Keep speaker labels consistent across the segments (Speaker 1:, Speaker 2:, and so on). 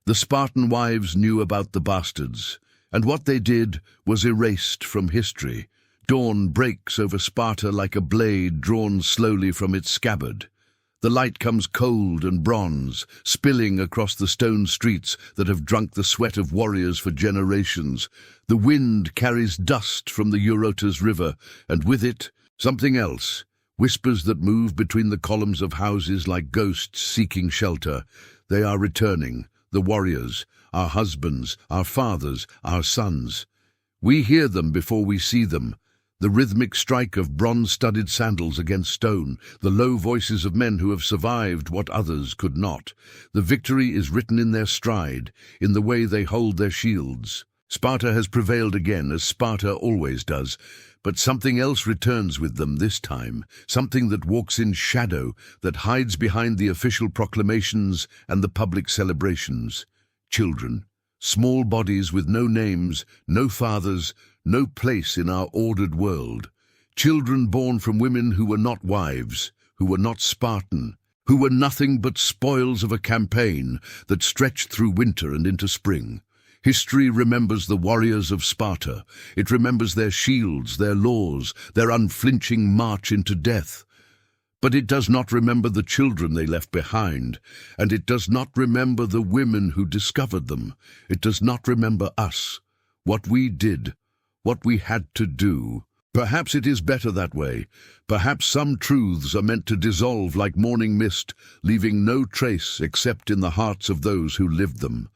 Speaker 1: The Spartan wives knew about the bastards, and what they did was erased from history. Dawn breaks over Sparta like a blade drawn slowly from its scabbard. The light comes cold and bronze, spilling across the stone streets that have drunk the sweat of warriors for generations. The wind carries dust from the Eurotas River, and with it, something else, whispers that move between the columns of houses like ghosts seeking shelter. They are returning, the warriors, our husbands, our fathers, our sons. We hear them before we see them. The rhythmic strike of bronze-studded sandals against stone, the low voices of men who have survived what others could not. The victory is written in their stride, in the way they hold their shields. Sparta has prevailed again, as Sparta always does, but something else returns with them this time, something that walks in shadow, that hides behind the official proclamations and the public celebrations. Children, small bodies with no names, no fathers, no place in our ordered world. Children born from women who were not wives, who were not Spartan, who were nothing but spoils of a campaign that stretched through winter and into spring. History remembers the warriors of Sparta. It remembers their shields, their laws, their unflinching march into death. But it does not remember the children they left behind, and it does not remember the women who discovered them. It does not remember us, what we did, what we had to do. Perhaps it is better that way. Perhaps some truths are meant to dissolve like morning mist, leaving no trace except in the hearts of those who lived them.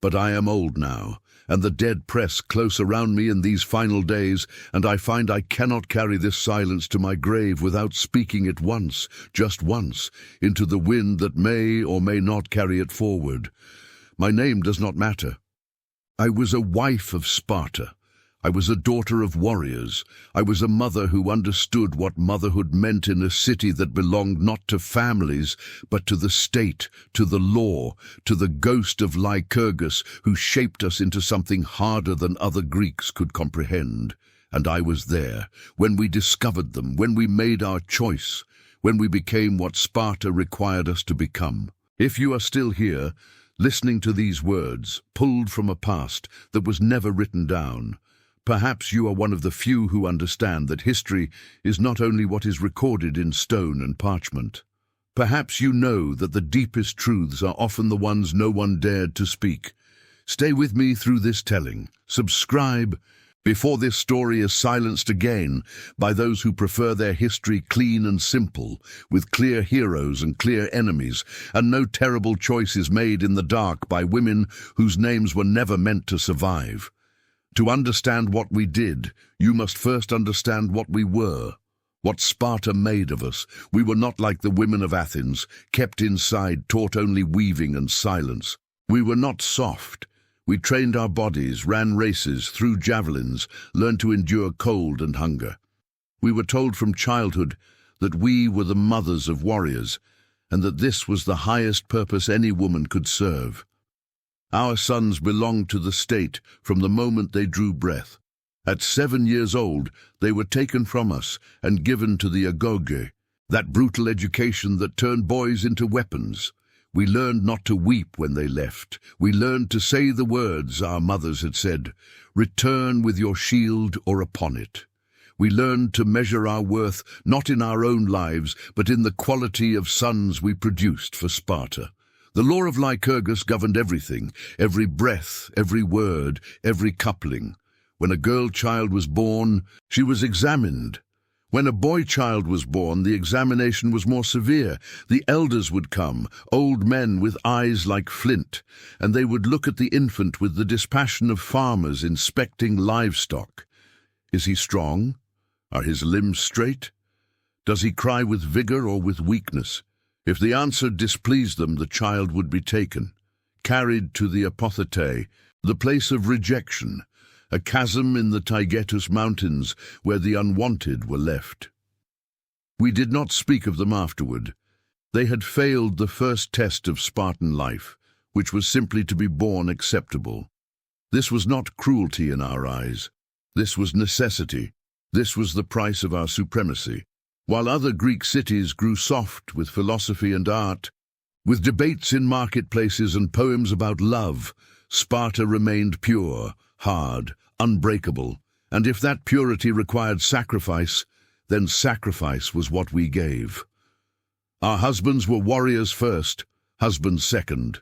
Speaker 1: But I am old now, and the dead press close around me in these final days, and I find I cannot carry this silence to my grave without speaking it once, just once, into the wind that may or may not carry it forward. My name does not matter. I was a wife of Sparta. I was a daughter of warriors. I was a mother who understood what motherhood meant in a city that belonged not to families, but to the state, to the law, to the ghost of Lycurgus, who shaped us into something harder than other Greeks could comprehend. And I was there, when we discovered them, when we made our choice, when we became what Sparta required us to become. If you are still here, listening to these words, pulled from a past that was never written down, perhaps you are one of the few who understand that history is not only what is recorded in stone and parchment. Perhaps you know that the deepest truths are often the ones no one dared to speak. Stay with me through this telling. Subscribe before this story is silenced again by those who prefer their history clean and simple, with clear heroes and clear enemies, and no terrible choices made in the dark by women whose names were never meant to survive. To understand what we did, you must first understand what we were, what Sparta made of us. We were not like the women of Athens, kept inside, taught only weaving and silence. We were not soft. We trained our bodies, ran races, threw javelins, learned to endure cold and hunger. We were told from childhood that we were the mothers of warriors, and that this was the highest purpose any woman could serve. Our sons belonged to the state from the moment they drew breath. At 7 years old, they were taken from us and given to the agoge, that brutal education that turned boys into weapons. We learned not to weep when they left. We learned to say the words our mothers had said, "Return with your shield or upon it." We learned to measure our worth not in our own lives, but in the quality of sons we produced for Sparta. The law of Lycurgus governed everything, every breath, every word, every coupling. When a girl child was born, she was examined. When a boy child was born, the examination was more severe. The elders would come, old men with eyes like flint, and they would look at the infant with the dispassion of farmers inspecting livestock. Is he strong? Are his limbs straight? Does he cry with vigor or with weakness? If the answer displeased them, the child would be taken, carried to the apothete, the place of rejection, a chasm in the Taygetus Mountains where the unwanted were left. We did not speak of them afterward. They had failed the first test of Spartan life, which was simply to be born acceptable. This was not cruelty in our eyes. This was necessity. This was the price of our supremacy. While other Greek cities grew soft with philosophy and art, With debates in marketplaces and poems about love, Sparta remained pure, hard, unbreakable, and if that purity required sacrifice, then sacrifice was what we gave. Our husbands were warriors first, husbands second.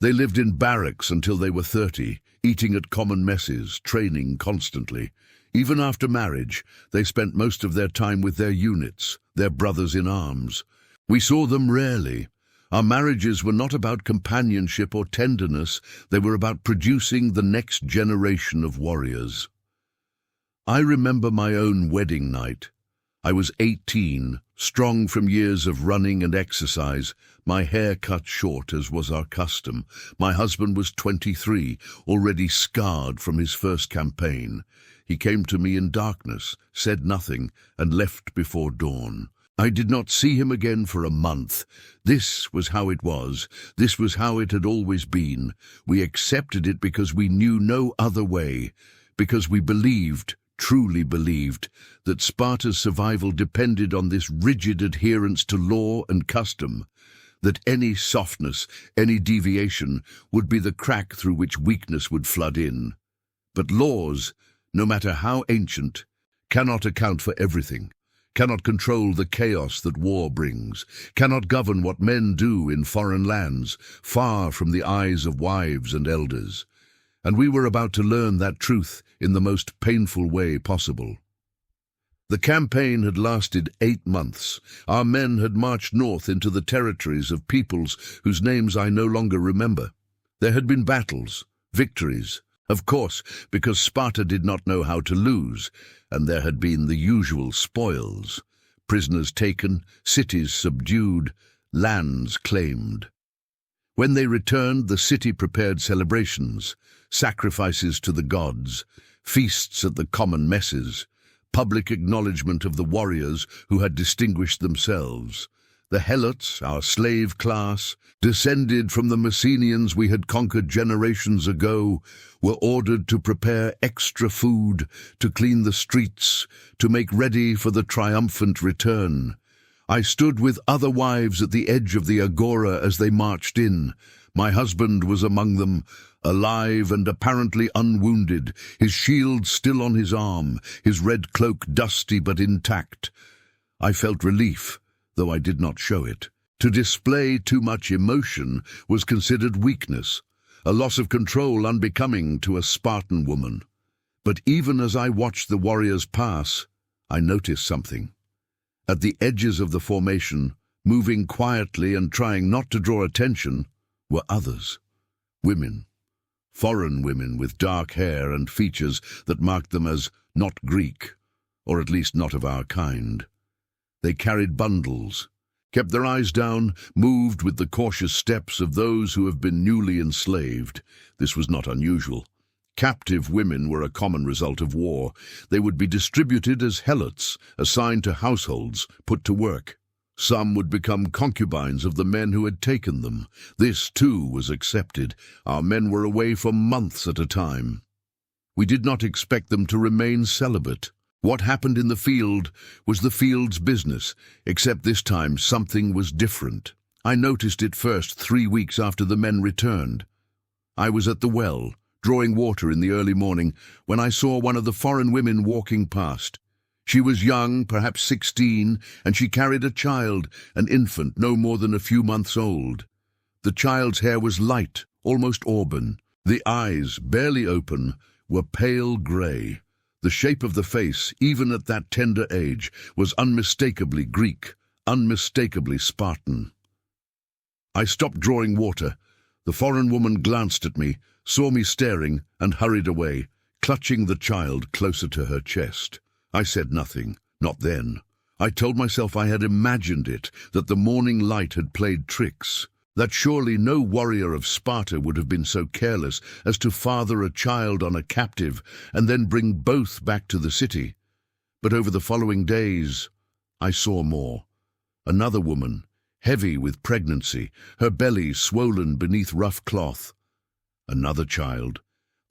Speaker 1: They lived in barracks until they were 30, eating at common messes, training constantly. Even after marriage, they spent most of their time with their units, their brothers in arms. We saw them rarely. Our marriages were not about companionship or tenderness, they were about producing the next generation of warriors. I remember my own wedding night. I was 18, strong from years of running and exercise, my hair cut short as was our custom. My husband was 23, already scarred from his first campaign. He came to me in darkness, said nothing, and left before dawn. I did not see him again for a month. This was how it was. This was how it had always been. We accepted it because we knew no other way, because we believed, truly believed, that Sparta's survival depended on this rigid adherence to law and custom, that any softness, any deviation, would be the crack through which weakness would flood in. But laws, no matter how ancient, cannot account for everything, cannot control the chaos that war brings, cannot govern what men do in foreign lands, far from the eyes of wives and elders. And we were about to learn that truth in the most painful way possible. The campaign had lasted 8 months. Our men had marched north into the territories of peoples whose names I no longer remember. There had been battles, victories, of course, because Sparta did not know how to lose, and there had been the usual spoils, prisoners taken, cities subdued, lands claimed. When they returned, the city prepared celebrations, sacrifices to the gods, feasts at the common messes, public acknowledgement of the warriors who had distinguished themselves. The Helots, our slave class, descended from the Messenians we had conquered generations ago, were ordered to prepare extra food, to clean the streets, to make ready for the triumphant return. I stood with other wives at the edge of the agora as they marched in. My husband was among them, alive and apparently unwounded, his shield still on his arm, his red cloak dusty but intact. I felt relief, though I did not show it. To display too much emotion was considered weakness, a loss of control unbecoming to a Spartan woman. But even as I watched the warriors pass, I noticed something. At the edges of the formation, moving quietly and trying not to draw attention, were others. Women. Foreign women with dark hair and features that marked them as not Greek, or at least not of our kind. They carried bundles, kept their eyes down, moved with the cautious steps of those who have been newly enslaved. This was not unusual. Captive women were a common result of war. They would be distributed as helots, assigned to households, put to work. Some would become concubines of the men who had taken them. This, too, was accepted. Our men were away for months at a time. We did not expect them to remain celibate. What happened in the field was the field's business, except this time something was different. I noticed it first 3 weeks after the men returned. I was at the well, drawing water in the early morning, when I saw one of the foreign women walking past. She was young, perhaps 16, and she carried a child, an infant no more than a few months old. The child's hair was light, almost auburn. The eyes, barely open, were pale grey. The shape of the face, even at that tender age, was unmistakably Greek, unmistakably Spartan. I stopped drawing water. The foreign woman glanced at me, saw me staring, and hurried away, clutching the child closer to her chest. I said nothing, not then. I told myself I had imagined it, that the morning light had played tricks, that surely no warrior of Sparta would have been so careless as to father a child on a captive and then bring both back to the city. But over the following days, I saw more. Another woman, heavy with pregnancy, her belly swollen beneath rough cloth. Another child,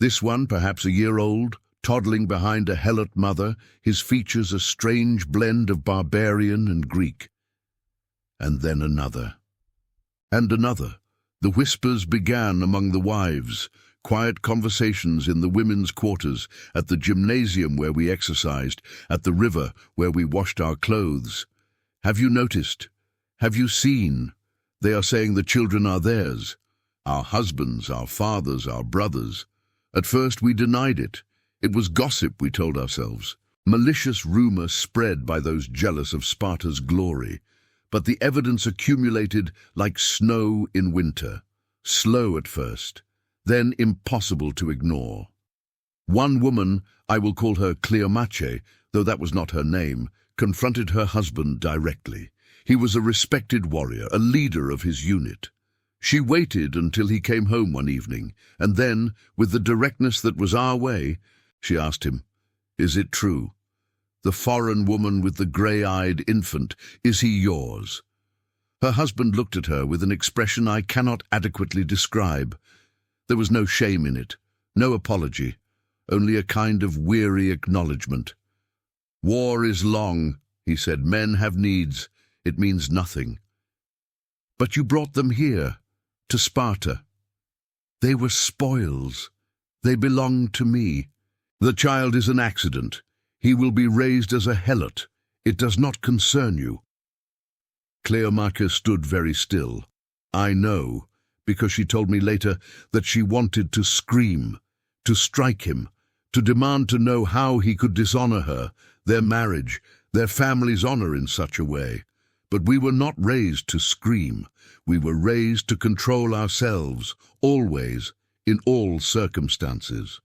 Speaker 1: this one perhaps a year old, toddling behind a helot mother, his features a strange blend of barbarian and Greek. And then another. And another. The whispers began among the wives, quiet conversations in the women's quarters, at the gymnasium where we exercised, at the river where we washed our clothes. Have you noticed? Have you seen? They are saying the children are theirs. Our husbands, our fathers, our brothers. At first we denied it. It was gossip, we told ourselves. Malicious rumor spread by those jealous of Sparta's glory. But the evidence accumulated like snow in winter. Slow at first, then impossible to ignore. One woman, I will call her Cleomache, though that was not her name, confronted her husband directly. He was a respected warrior, a leader of his unit. She waited until he came home one evening, and then, with the directness that was our way, she asked him, "Is it true? The foreign woman with the grey-eyed infant, is he yours?" Her husband looked at her with an expression I cannot adequately describe. There was no shame in it, no apology, only a kind of weary acknowledgement. "War is long," he said. "Men have needs. It means nothing." "But you brought them here, to Sparta. They were spoils. They belonged to me. The child is an accident. He will be raised as a helot. It does not concern you." Cleomache stood very still. I know, because she told me later that she wanted to scream, to strike him, to demand to know how he could dishonor her, their marriage, their family's honor in such a way. But we were not raised to scream. We were raised to control ourselves, always, in all circumstances.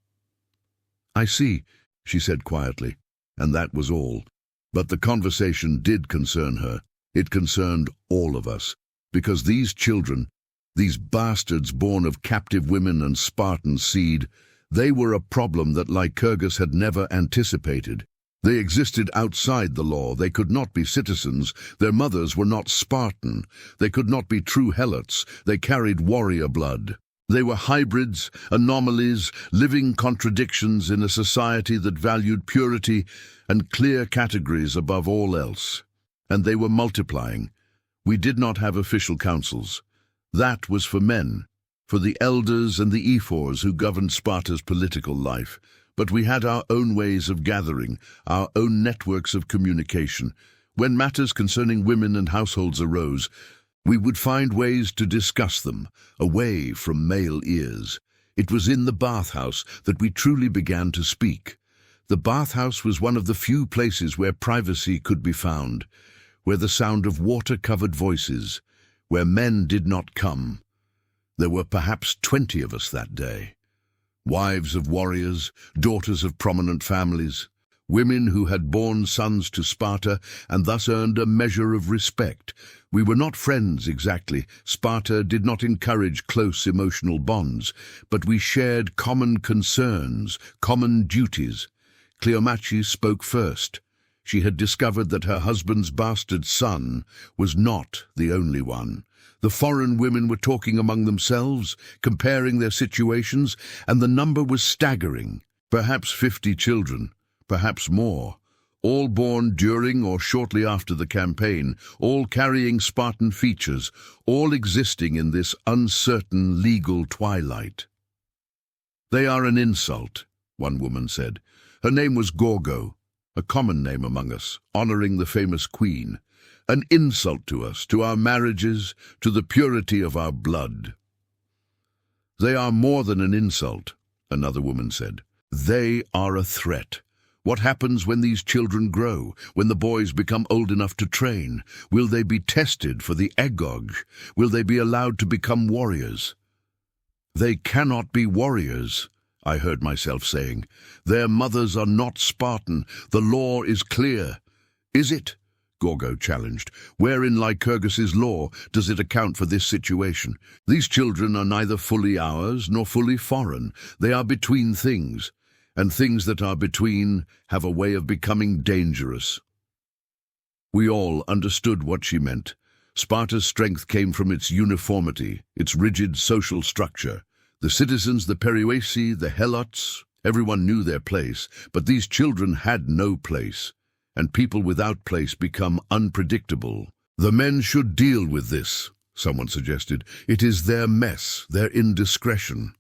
Speaker 1: "I see," she said quietly, and that was all. But the conversation did concern her. It concerned all of us, because these children, these bastards born of captive women and Spartan seed, they were a problem that Lycurgus had never anticipated. They existed outside the law. They could not be citizens. Their mothers were not Spartan. They could not be true helots. They carried warrior blood. They were hybrids, anomalies, living contradictions in a society that valued purity and clear categories above all else. And they were multiplying. We did not have official councils. That was for men, for the elders and the ephors who governed Sparta's political life. But we had our own ways of gathering, our own networks of communication. When matters concerning women and households arose, we would find ways to discuss them, away from male ears. It was in the bathhouse that we truly began to speak. The bathhouse was one of the few places where privacy could be found, where the sound of water-covered voices, where men did not come. There were perhaps 20 of us that day. Wives of warriors, daughters of prominent families, women who had borne sons to Sparta and thus earned a measure of respect. We were not friends exactly. Sparta did not encourage close emotional bonds, but we shared common concerns, common duties. Cleomache spoke first. She had discovered that her husband's bastard son was not the only one. The foreign women were talking among themselves, comparing their situations, and the number was staggering. Perhaps 50 children, perhaps more, all born during or shortly after the campaign, all carrying Spartan features, all existing in this uncertain legal twilight. "They are an insult," one woman said. Her name was Gorgo, a common name among us, honoring the famous queen. "An insult to us, to our marriages, to the purity of our blood." "They are more than an insult," another woman said. "They are a threat. What happens when these children grow, when the boys become old enough to train? Will they be tested for the agog? Will they be allowed to become warriors?" "They cannot be warriors," I heard myself saying. "Their mothers are not Spartan. The law is clear." "Is it?" Gorgo challenged. "Where in Lycurgus's law does it account for this situation? These children are neither fully ours nor fully foreign. They are between things, and things that are between have a way of becoming dangerous." We all understood what she meant. Sparta's strength came from its uniformity, its rigid social structure. The citizens, the periousi, the helots, everyone knew their place, but these children had no place. And people without place become unpredictable. "The men should deal with this," someone suggested. It is their mess, their indiscretion.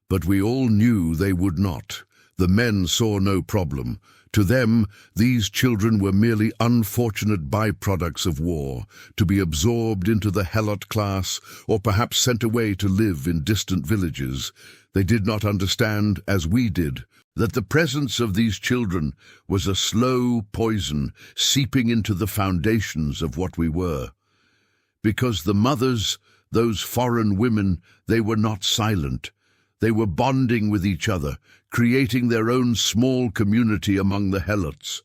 Speaker 1: But we all knew they would not. The men saw no problem. To them, these children were merely unfortunate byproducts of war, to be absorbed into the helot class or perhaps sent away to live in distant villages. They did not understand, as we did, that the presence of these children was a slow poison seeping into the foundations of what we were. Because the mothers, those foreign women, they were not silent. They were bonding with each other, creating their own small community among the helots.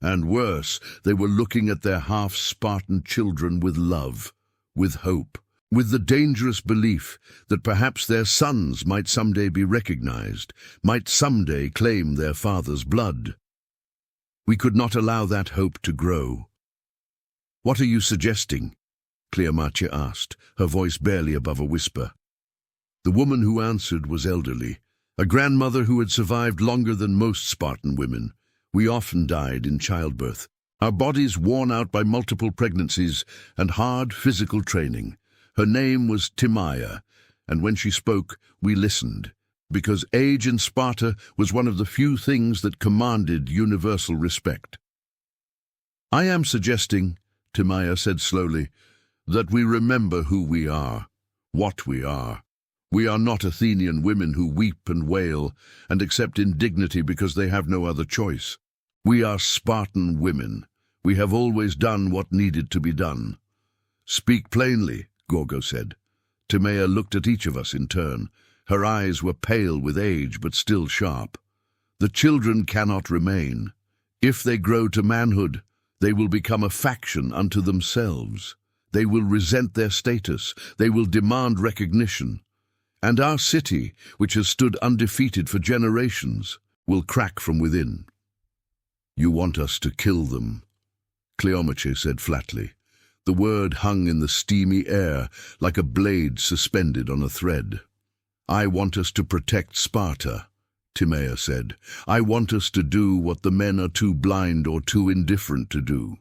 Speaker 1: And worse, they were looking at their half-Spartan children with love, with hope, with the dangerous belief that perhaps their sons might someday be recognized, might someday claim their father's blood. We could not allow that hope to grow. "What are you suggesting?" Cleomacia asked, her voice barely above a whisper. The woman who answered was elderly, a grandmother who had survived longer than most Spartan women. We often died in childbirth, our bodies worn out by multiple pregnancies and hard physical training. Her name was Timaya, and when she spoke, we listened, because age in Sparta was one of the few things that commanded universal respect. "I am suggesting," Timaya said slowly, "that we remember who we are, what we are. We are not Athenian women who weep and wail and accept indignity because they have no other choice. We are Spartan women. We have always done what needed to be done." "Speak plainly," Gorgo said. Timea looked at each of us in turn. Her eyes were pale with age but still sharp. "The children cannot remain. If they grow to manhood, they will become a faction unto themselves. They will resent their status. They will demand recognition. And our city, which has stood undefeated for generations, will crack from within." "You want us to kill them," Cleomacia said flatly. The word hung in the steamy air like a blade suspended on a thread. "I want us to protect Sparta," Timea said. "I want us to do what the men are too blind or too indifferent to do.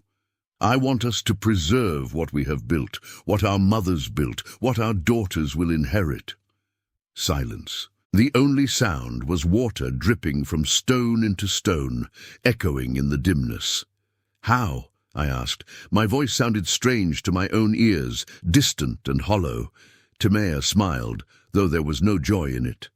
Speaker 1: I want us to preserve what we have built, what our mothers built, what our daughters will inherit." Silence. The only sound was water dripping from stone into stone, echoing in the dimness. "How?" I asked. My voice sounded strange to my own ears, distant and hollow. Timea smiled, though there was no joy in it.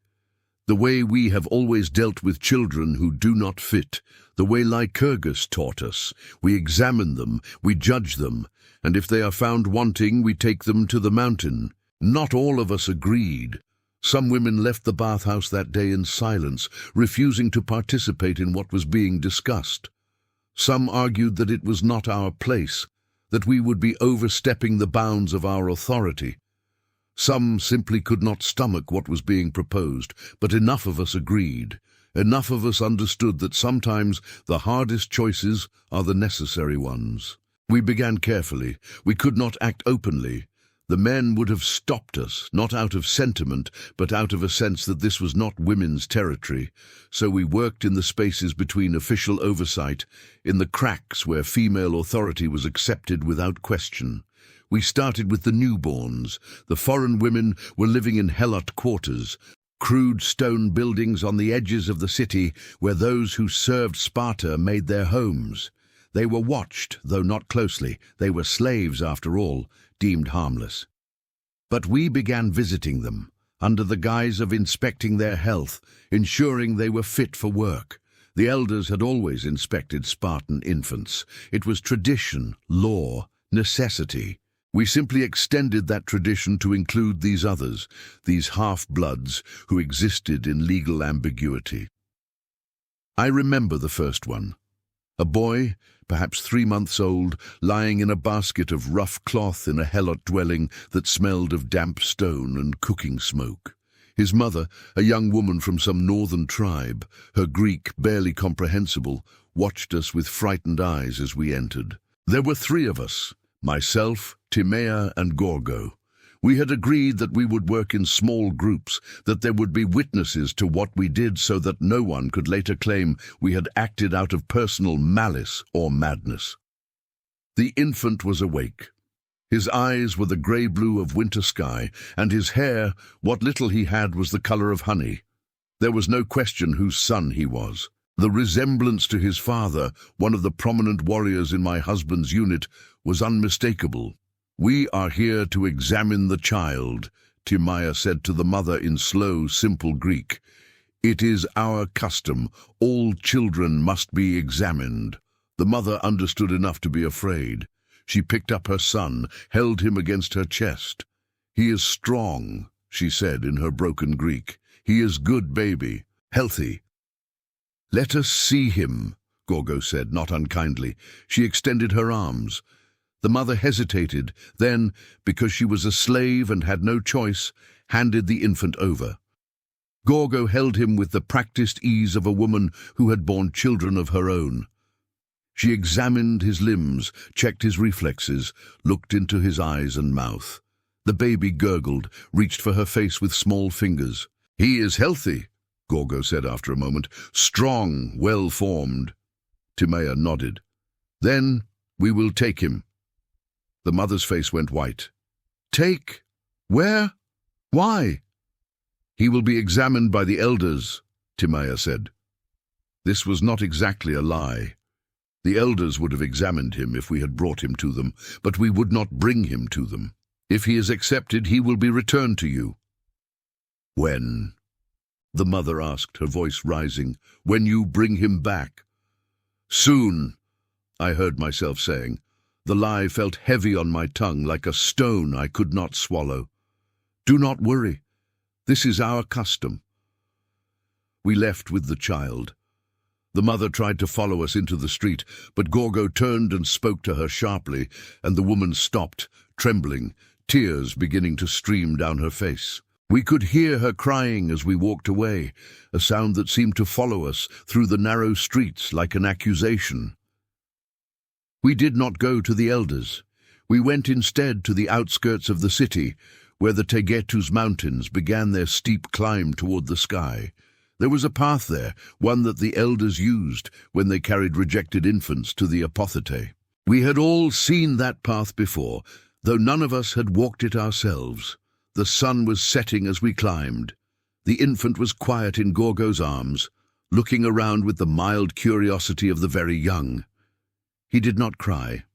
Speaker 1: "The way we have always dealt with children who do not fit, the way Lycurgus taught us. We examine them, we judge them, and if they are found wanting, we take them to the mountain." Not all of us agreed. Some women left the bathhouse that day in silence, refusing to participate in what was being discussed. Some argued that it was not our place, that we would be overstepping the bounds of our authority. Some simply could not stomach what was being proposed, but enough of us agreed. Enough of us understood that sometimes the hardest choices are the necessary ones. We began carefully. We could not act openly. The men would have stopped us, not out of sentiment, but out of a sense that this was not women's territory. So we worked in the spaces between official oversight, in the cracks where female authority was accepted without question. We started with the newborns. The foreign women were living in helot quarters, crude stone buildings on the edges of the city where those who served Sparta made their homes. They were watched, though not closely. They were slaves, after all, deemed harmless. But we began visiting them, under the guise of inspecting their health, ensuring they were fit for work. The elders had always inspected Spartan infants. It was tradition, law, necessity. We simply extended that tradition to include these others, these half-bloods who existed in legal ambiguity. I remember the first one. A boy, perhaps 3 months old, lying in a basket of rough cloth in a helot dwelling that smelled of damp stone and cooking smoke. His mother, a young woman from some northern tribe, her Greek barely comprehensible, watched us with frightened eyes as we entered. There were 3 of us, myself, Timea, and Gorgo. We had agreed that we would work in small groups, that there would be witnesses to what we did so that no one could later claim we had acted out of personal malice or madness. The infant was awake. His eyes were the grey-blue of winter sky, and his hair, what little he had, was the colour of honey. There was no question whose son he was. The resemblance to his father, one of the prominent warriors in my husband's unit, was unmistakable. "We are here to examine the child," Timaya said to the mother in slow, simple Greek. "It is our custom. All children must be examined." The mother understood enough to be afraid. She picked up her son, held him against her chest. "He is strong," she said in her broken Greek. "He is good baby, healthy." "Let us see him," Gorgo said, not unkindly. She extended her arms. The mother hesitated, then, because she was a slave and had no choice, handed the infant over. Gorgo held him with the practiced ease of a woman who had borne children of her own. She examined his limbs, checked his reflexes, looked into his eyes and mouth. The baby gurgled, reached for her face with small fingers. "He is healthy," Gorgo said after a moment. "Strong, well-formed." Timaya nodded. "Then we will take him." The mother's face went white. "Take? Where? Why?" "He will be examined by the elders," Timaya said. This was not exactly a lie. The elders would have examined him if we had brought him to them, but we would not bring him to them. If he is accepted, he will be returned to you. "When?" the mother asked, her voice rising. "When you bring him back?" "Soon," I heard myself saying. The lie felt heavy on my tongue, like a stone I could not swallow. "Do not worry. This is our custom." We left with the child. The mother tried to follow us into the street, but Gorgo turned and spoke to her sharply, and the woman stopped, trembling, tears beginning to stream down her face. We could hear her crying as we walked away, a sound that seemed to follow us through the narrow streets like an accusation. We did not go to the elders. We went instead to the outskirts of the city, where the Tegetus mountains began their steep climb toward the sky. There was a path there, one that the elders used when they carried rejected infants to the apothete. We had all seen that path before, though none of us had walked it ourselves. The sun was setting as we climbed. The infant was quiet in Gorgo's arms, looking around with the mild curiosity of the very young. He did not cry.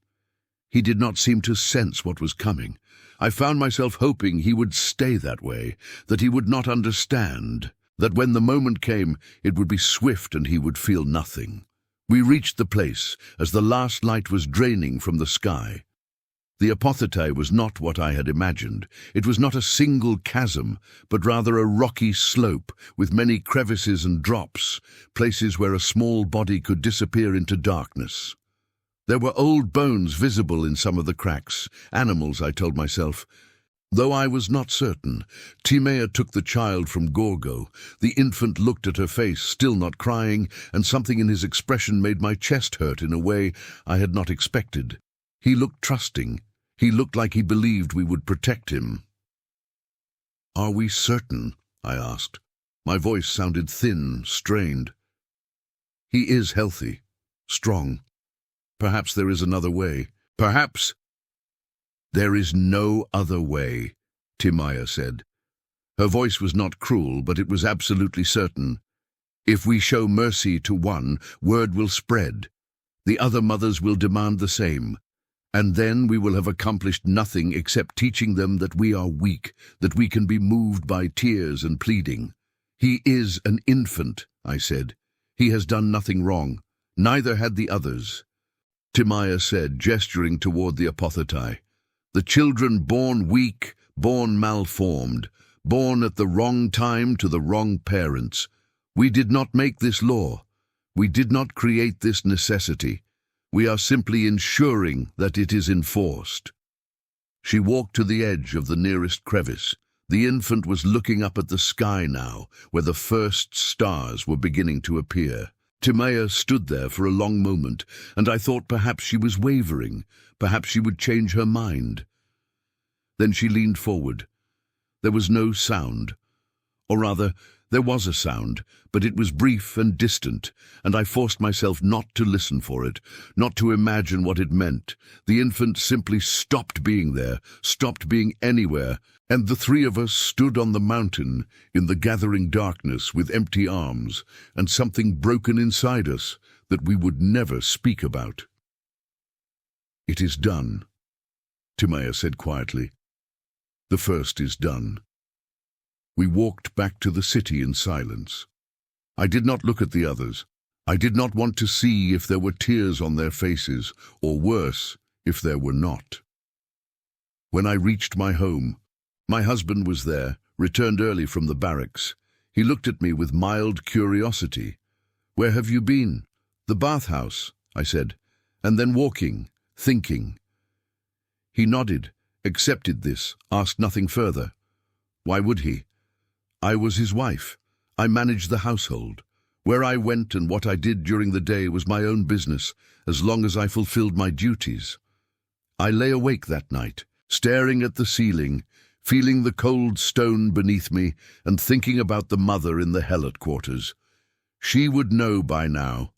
Speaker 1: He did not seem to sense what was coming. I found myself hoping he would stay that way, that he would not understand, that when the moment came, it would be swift and he would feel nothing. We reached the place as the last light was draining from the sky. The apothete was not what I had imagined. It was not a single chasm, but rather a rocky slope with many crevices and drops, places where a small body could disappear into darkness. There were old bones visible in some of the cracks, animals, I told myself. Though I was not certain, Timea took the child from Gorgo. The infant looked at her face, still not crying, and something in his expression made my chest hurt in a way I had not expected. He looked trusting. He looked like he believed we would protect him. "Are we certain?" I asked. My voice sounded thin, strained. "He is healthy, strong. Perhaps there is another way. Perhaps—" "There is no other way," Timaya said. Her voice was not cruel, but it was absolutely certain. "If we show mercy to one, word will spread. The other mothers will demand the same. And then we will have accomplished nothing except teaching them that we are weak, that we can be moved by tears and pleading. He is an infant," I said. "He has done nothing wrong. Neither had the others." Timaya said, gesturing toward the apothete. "The children born weak, born malformed, born at the wrong time to the wrong parents. We did not make this law. We did not create this necessity. We are simply ensuring that it is enforced." She walked to the edge of the nearest crevice. The infant was looking up at the sky now, where the first stars were beginning to appear. Timea stood there for a long moment, and I thought perhaps she was wavering, perhaps she would change her mind. Then she leaned forward. There was no sound, or rather, There was a sound, but it was brief and distant, and I forced myself not to listen for it, not to imagine what it meant. The infant simply stopped being there, stopped being anywhere, and the three of us stood on the mountain in the gathering darkness with empty arms and something broken inside us that we would never speak about. "It is done," Timaya said quietly. "The first is done." We walked back to the city in silence. I did not look at the others. I did not want to see if there were tears on their faces, or worse, if there were not. When I reached my home, my husband was there, returned early from the barracks. He looked at me with mild curiosity. "Where have you been?" "The bathhouse," I said, and then walking, thinking. He nodded, accepted this, asked nothing further. Why would he? I was his wife. I managed the household. Where I went and what I did during the day was my own business, as long as I fulfilled my duties. I lay awake that night, staring at the ceiling, feeling the cold stone beneath me and thinking about the mother in the helot quarters. She would know by now.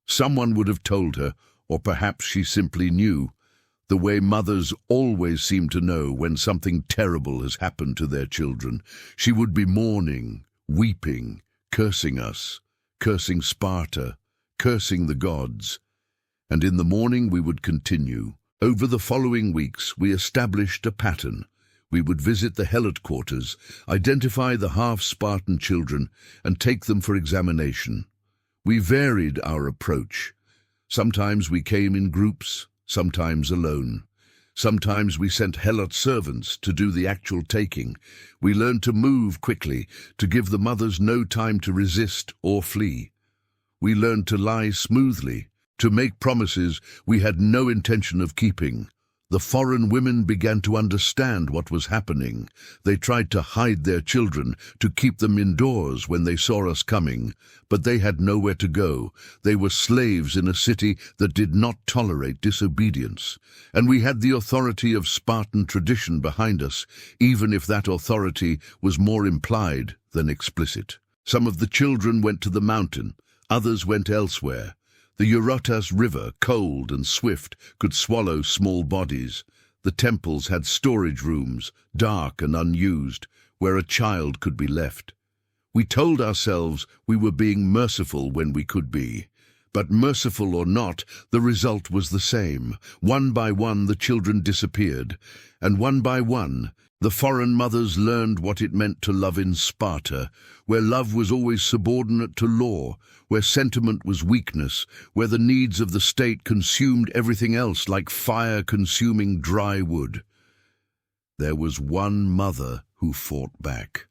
Speaker 1: Someone would have told her, or perhaps she simply knew, the way mothers always seem to know when something terrible has happened to their children. She would be mourning, weeping, cursing us, cursing Sparta, cursing the gods. And in the morning we would continue. Over the following weeks we established a pattern. We would visit the helot quarters, identify the half-Spartan children, and take them for examination. We varied our approach. Sometimes we came in groups, sometimes alone. Sometimes we sent helot servants to do the actual taking. We learned to move quickly, to give the mothers no time to resist or flee. We learned to lie smoothly, to make promises we had no intention of keeping. The foreign women began to understand what was happening. They tried to hide their children, to keep them indoors when they saw us coming, but they had nowhere to go. They were slaves in a city that did not tolerate disobedience. And we had the authority of Spartan tradition behind us, even if that authority was more implied than explicit. Some of the children went to the mountain, others went elsewhere. The Eurotas River, cold and swift, could swallow small bodies. The temples had storage rooms, dark and unused, where a child could be left. We told ourselves we were being merciful when we could be. But merciful or not, the result was the same. One by one the children disappeared, and one by one the foreign mothers learned what it meant to love in Sparta, where love was always subordinate to law, where sentiment was weakness, where the needs of the state consumed everything else like fire consuming dry wood. There was one mother who fought back.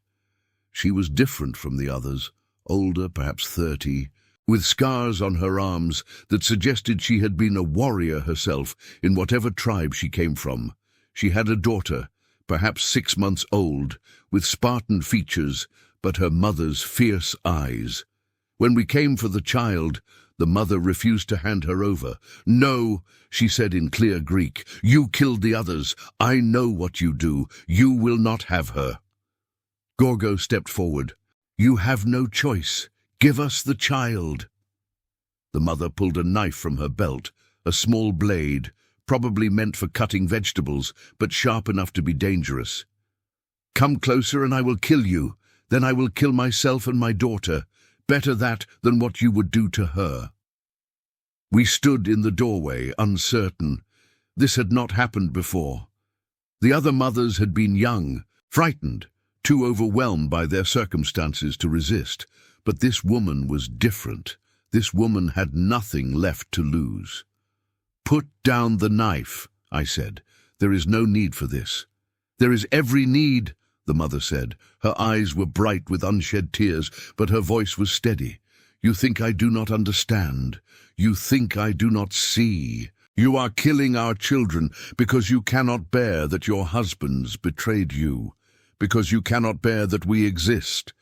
Speaker 1: She was different from the others, older, perhaps 30, with scars on her arms that suggested she had been a warrior herself in whatever tribe she came from. She had a daughter, perhaps 6 months old, with Spartan features, but her mother's fierce eyes. When we came for the child, the mother refused to hand her over. "No," she said in clear Greek, "you killed the others. I know what you do. You will not have her." Gorgo stepped forward. "You have no choice. Give us the child." The mother pulled a knife from her belt, a small blade, probably meant for cutting vegetables, but sharp enough to be dangerous. "Come closer and I will kill you. Then I will kill myself and my daughter. Better that than what you would do to her." We stood in the doorway, uncertain. This had not happened before. The other mothers had been young, frightened, too overwhelmed by their circumstances to resist. But this woman was different. This woman had nothing left to lose. "Put down the knife," I said. "There is no need for this." "There is every need," the mother said. Her eyes were bright with unshed tears, but her voice was steady. "You think I do not understand. You think I do not see. You are killing our children because you cannot bear that your husbands betrayed you, because you cannot bear that we exist,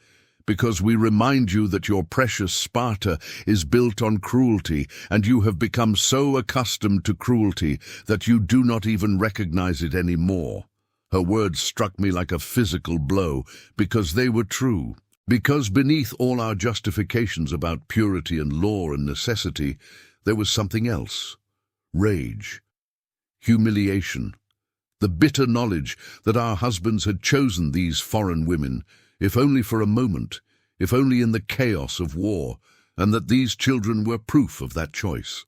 Speaker 1: because we remind you that your precious Sparta is built on cruelty, and you have become so accustomed to cruelty that you do not even recognize it anymore." Her words struck me like a physical blow, because they were true. Because beneath all our justifications about purity and law and necessity, there was something else. Rage, humiliation, the bitter knowledge that our husbands had chosen these foreign women, if only for a moment, if only in the chaos of war, and that these children were proof of that choice.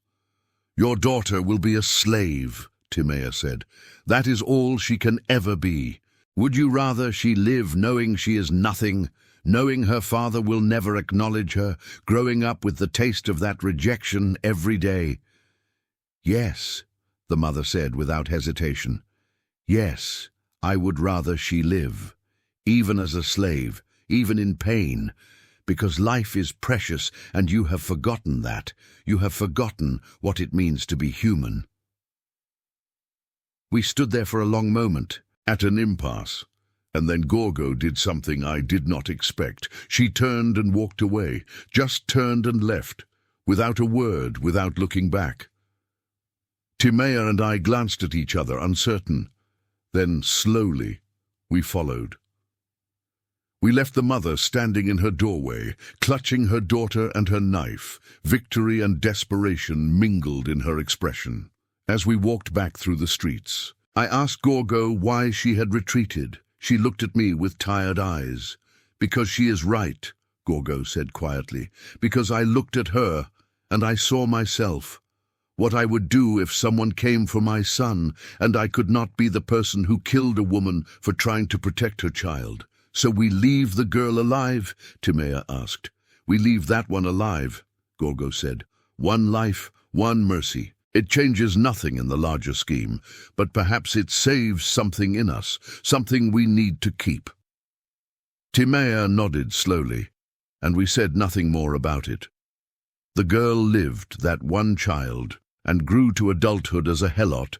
Speaker 1: "Your daughter will be a slave," Timea said. "That is all she can ever be. Would you rather she live knowing she is nothing, knowing her father will never acknowledge her, growing up with the taste of that rejection every day?" "Yes," the mother said without hesitation. "Yes, I would rather she live, even as a slave, even in pain, because life is precious and you have forgotten that. You have forgotten what it means to be human." We stood there for a long moment, at an impasse, and then Gorgo did something I did not expect. She turned and walked away, just turned and left, without a word, without looking back. Timea and I glanced at each other, uncertain. Then, slowly, we followed. We left the mother standing in her doorway, clutching her daughter and her knife. Victory and desperation mingled in her expression. As we walked back through the streets, I asked Gorgo why she had retreated. She looked at me with tired eyes. "Because she is right," Gorgo said quietly. "Because I looked at her, and I saw myself. What I would do if someone came for my son, and I could not be the person who killed a woman for trying to protect her child." "So we leave the girl alive?" Timea asked. "We leave that one alive," Gorgo said. "One life, one mercy. It changes nothing in the larger scheme, but perhaps it saves something in us, something we need to keep." Timea nodded slowly, and we said nothing more about it. The girl lived, that one child, and grew to adulthood as a helot.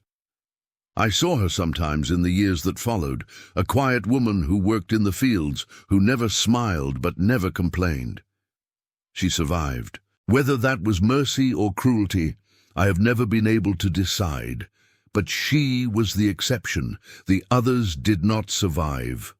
Speaker 1: I saw her sometimes in the years that followed, a quiet woman who worked in the fields, who never smiled but never complained. She survived. Whether that was mercy or cruelty, I have never been able to decide, but she was the exception. The others did not survive.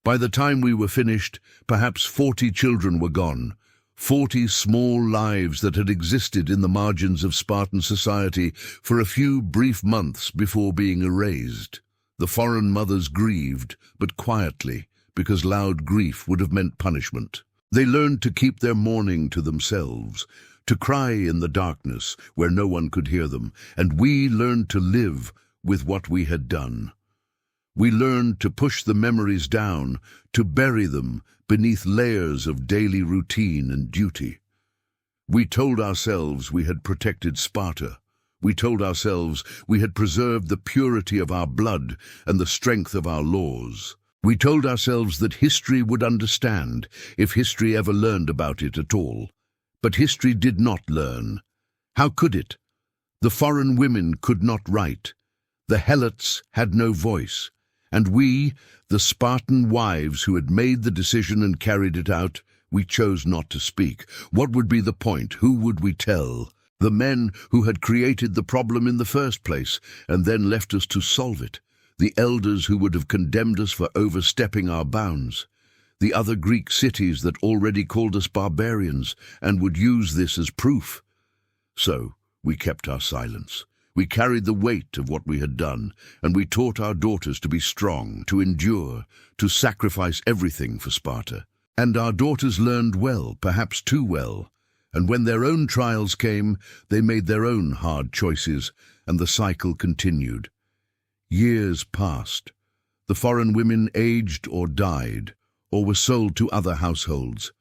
Speaker 1: By the time we were finished, perhaps 40 children were gone, 40 small lives that had existed in the margins of Spartan society for a few brief months before being erased. The foreign mothers grieved, but quietly, because loud grief would have meant punishment. They learned to keep their mourning to themselves, to cry in the darkness where no one could hear them, and we learned to live with what we had done. We learned to push the memories down, to bury them beneath layers of daily routine and duty. We told ourselves we had protected Sparta. We told ourselves we had preserved the purity of our blood and the strength of our laws. We told ourselves that history would understand, if history ever learned about it at all. But history did not learn. How could it? The foreign women could not write. The helots had no voice. And we, the Spartan wives who had made the decision and carried it out, we chose not to speak. What would be the point? Who would we tell? The men who had created the problem in the first place and then left us to solve it. The elders who would have condemned us for overstepping our bounds. The other Greek cities that already called us barbarians and would use this as proof. So we kept our silence. We carried the weight of what we had done, and we taught our daughters to be strong, to endure, to sacrifice everything for Sparta. And our daughters learned well, perhaps too well, and when their own trials came, they made their own hard choices, and the cycle continued. Years passed. The foreign women aged or died, or were sold to other households.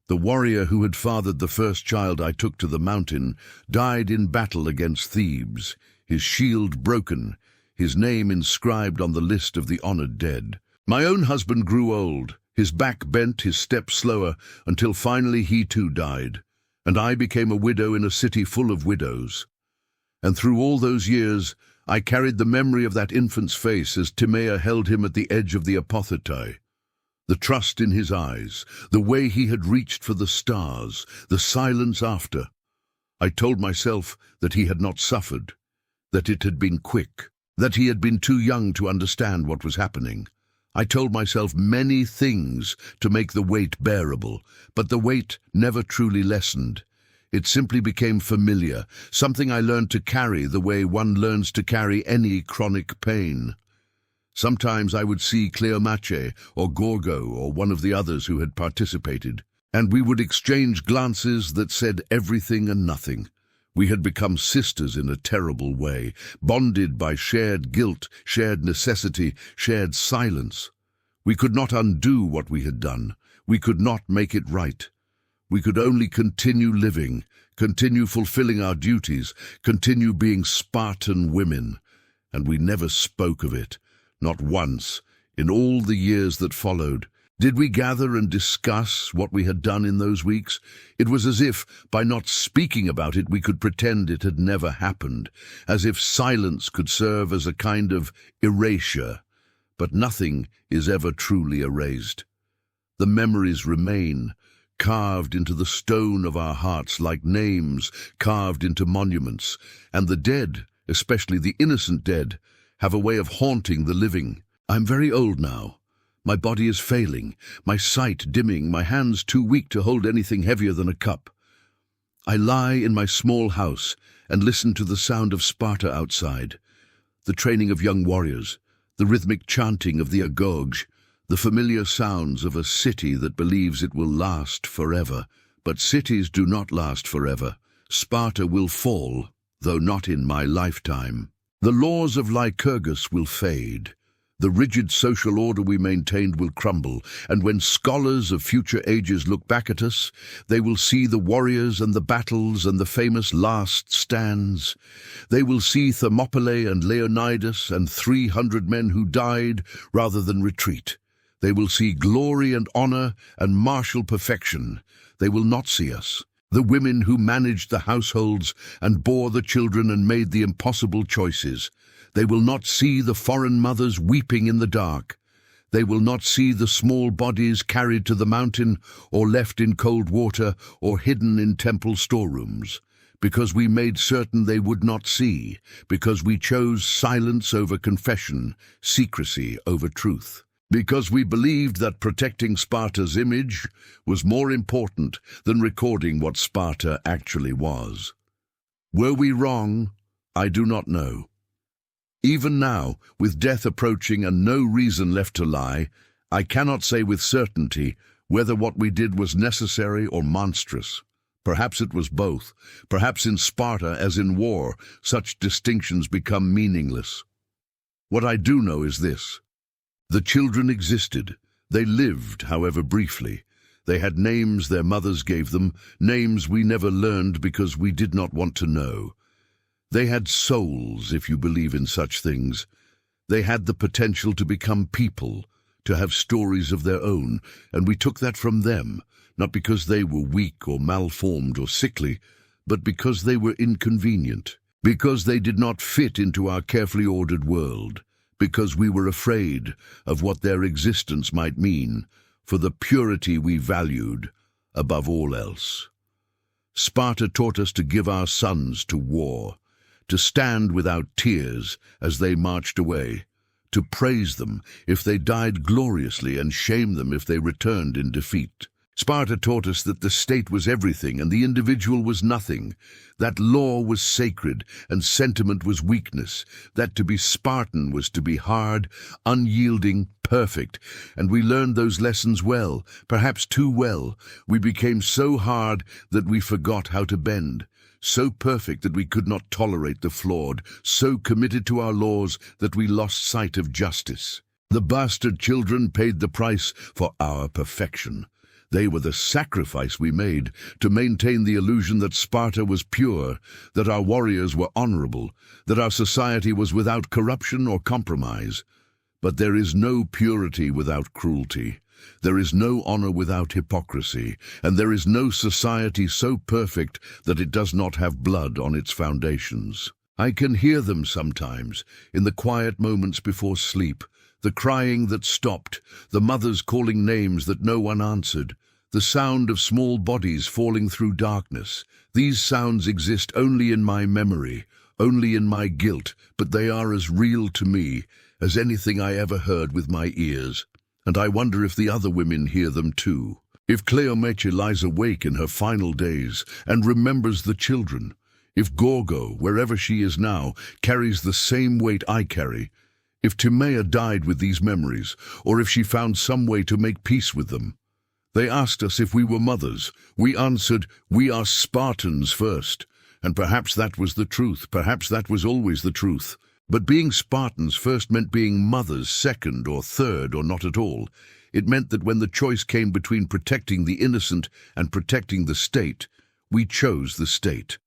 Speaker 1: The warrior who had fathered the first child I took to the mountain died in battle against Thebes, his shield broken, his name inscribed on the list of the honored dead. My own husband grew old, his back bent, his steps slower, until finally he too died, and I became a widow in a city full of widows. And through all those years, I carried the memory of that infant's face as Timea held him at the edge of the apothetae. The trust in his eyes, the way he had reached for the stars, the silence after. I told myself that he had not suffered, that it had been quick, that he had been too young to understand what was happening. I told myself many things to make the weight bearable, but the weight never truly lessened. It simply became familiar, something I learned to carry the way one learns to carry any chronic pain. Sometimes I would see Cleomache or Gorgo or one of the others who had participated, and we would exchange glances that said everything and nothing. We had become sisters in a terrible way, bonded by shared guilt, shared necessity, shared silence. We could not undo what we had done. We could not make it right. We could only continue living, continue fulfilling our duties, continue being Spartan women. And we never spoke of it, not once, in all the years that followed. Did we gather and discuss what we had done in those weeks? It was as if, by not speaking about it, we could pretend it had never happened, as if silence could serve as a kind of erasure. But nothing is ever truly erased. The memories remain, carved into the stone of our hearts like names carved into monuments, and the dead, especially the innocent dead, have a way of haunting the living. I'm very old now. My body is failing, my sight dimming, my hands too weak to hold anything heavier than a cup. I lie in my small house and listen to the sound of Sparta outside, the training of young warriors, the rhythmic chanting of the agoge, the familiar sounds of a city that believes it will last forever. But cities do not last forever. Sparta will fall, though not in my lifetime. The laws of Lycurgus will fade. The rigid social order we maintained will crumble, and when scholars of future ages look back at us, they will see the warriors and the battles and the famous last stands. They will see Thermopylae and Leonidas and 300 men who died rather than retreat. They will see glory and honor and martial perfection. They will not see us, the women who managed the households and bore the children and made the impossible choices. They will not see the foreign mothers weeping in the dark. They will not see the small bodies carried to the mountain or left in cold water or hidden in temple storerooms, because we made certain they would not see, because we chose silence over confession, secrecy over truth. Because we believed that protecting Sparta's image was more important than recording what Sparta actually was. Were we wrong? I do not know. Even now, with death approaching and no reason left to lie, I cannot say with certainty whether what we did was necessary or monstrous. Perhaps it was both. Perhaps in Sparta, as in war, such distinctions become meaningless. What I do know is this. The children existed. They lived, however briefly. They had names their mothers gave them, names we never learned because we did not want to know. They had souls, if you believe in such things. They had the potential to become people, to have stories of their own, and we took that from them, not because they were weak or malformed or sickly, but because they were inconvenient, because they did not fit into our carefully ordered world, because we were afraid of what their existence might mean for the purity we valued above all else. Sparta taught us to give our sons to war, to stand without tears as they marched away, to praise them if they died gloriously and shame them if they returned in defeat. Sparta taught us that the state was everything and the individual was nothing, that law was sacred and sentiment was weakness, that to be Spartan was to be hard, unyielding, perfect, and we learned those lessons well, perhaps too well. We became so hard that we forgot how to bend, so perfect that we could not tolerate the flawed, so committed to our laws that we lost sight of justice. The bastard children paid the price for our perfection. They were the sacrifice we made to maintain the illusion that Sparta was pure, that our warriors were honorable, that our society was without corruption or compromise. But there is no purity without cruelty. There is no honor without hypocrisy, and there is no society so perfect that it does not have blood on its foundations. I can hear them sometimes, in the quiet moments before sleep, the crying that stopped, the mothers calling names that no one answered, the sound of small bodies falling through darkness. These sounds exist only in my memory, only in my guilt, but they are as real to me as anything I ever heard with my ears, and I wonder if the other women hear them too. If Cleomatra lies awake in her final days and remembers the children, if Gorgo, wherever she is now, carries the same weight I carry, if Timea died with these memories, or if she found some way to make peace with them. They asked us if we were mothers. We answered, we are Spartans first. And perhaps that was the truth, perhaps that was always the truth. But being Spartans first meant being mothers second or third or not at all. It meant that when the choice came between protecting the innocent and protecting the state, we chose the state.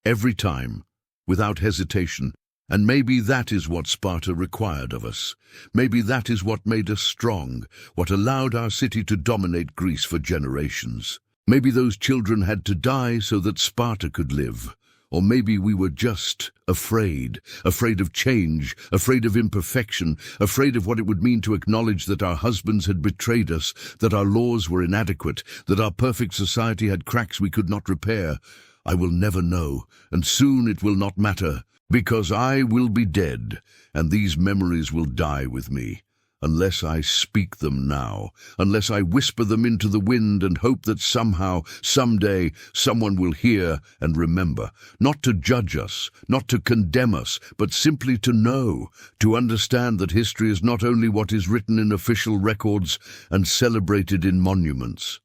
Speaker 1: Every time, without hesitation. And maybe that is what Sparta required of us. Maybe that is what made us strong, what allowed our city to dominate Greece for generations. Maybe those children had to die so that Sparta could live. Or maybe we were just afraid of change, afraid of imperfection, afraid of what it would mean to acknowledge that our husbands had betrayed us, that our laws were inadequate, that our perfect society had cracks we could not repair. I will never know, and soon it will not matter. Because I will be dead, and these memories will die with me, unless I speak them now, unless I whisper them into the wind and hope that somehow, someday, someone will hear and remember, not to judge us, not to condemn us, but simply to know, to understand that history is not only what is written in official records and celebrated in monuments.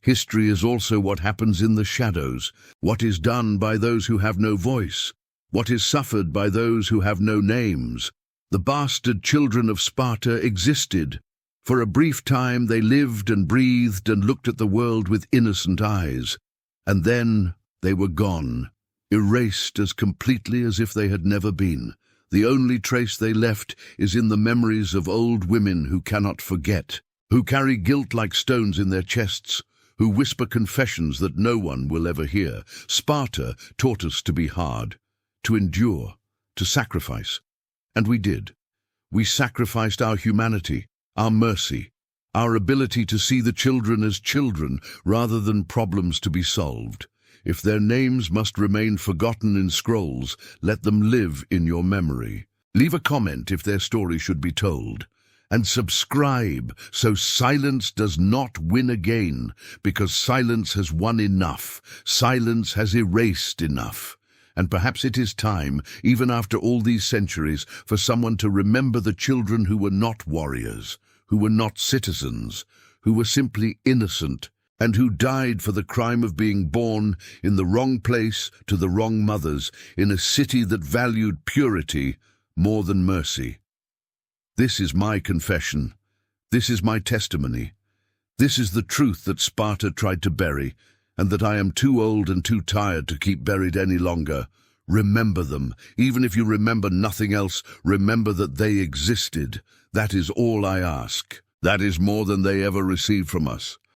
Speaker 1: History is also what happens in the shadows, what is done by those who have no voice, what is suffered by those who have no names. The bastard children of Sparta existed. For a brief time they lived and breathed and looked at the world with innocent eyes. And then they were gone, erased as completely as if they had never been. The only trace they left is in the memories of old women who cannot forget, who carry guilt like stones in their chests, who whisper confessions that no one will ever hear. Sparta taught us to be hard, to endure, to sacrifice. And we did. We sacrificed our humanity, our mercy, our ability to see the children as children rather than problems to be solved. If their names must remain forgotten in scrolls, let them live in your memory. Leave a comment if their story should be told. And subscribe so silence does not win again, because silence has won enough. Silence has erased enough. And perhaps it is time, even after all these centuries, for someone to remember the children who were not warriors, who were not citizens, who were simply innocent, and who died for the crime of being born in the wrong place to the wrong mothers, in a city that valued purity more than mercy. This is my confession. This is my testimony. This is the truth that Sparta tried to bury, and that I am too old and too tired to keep buried any longer. Remember them. Even if you remember nothing else, remember that they existed. That is all I ask. That is more than they ever received from us.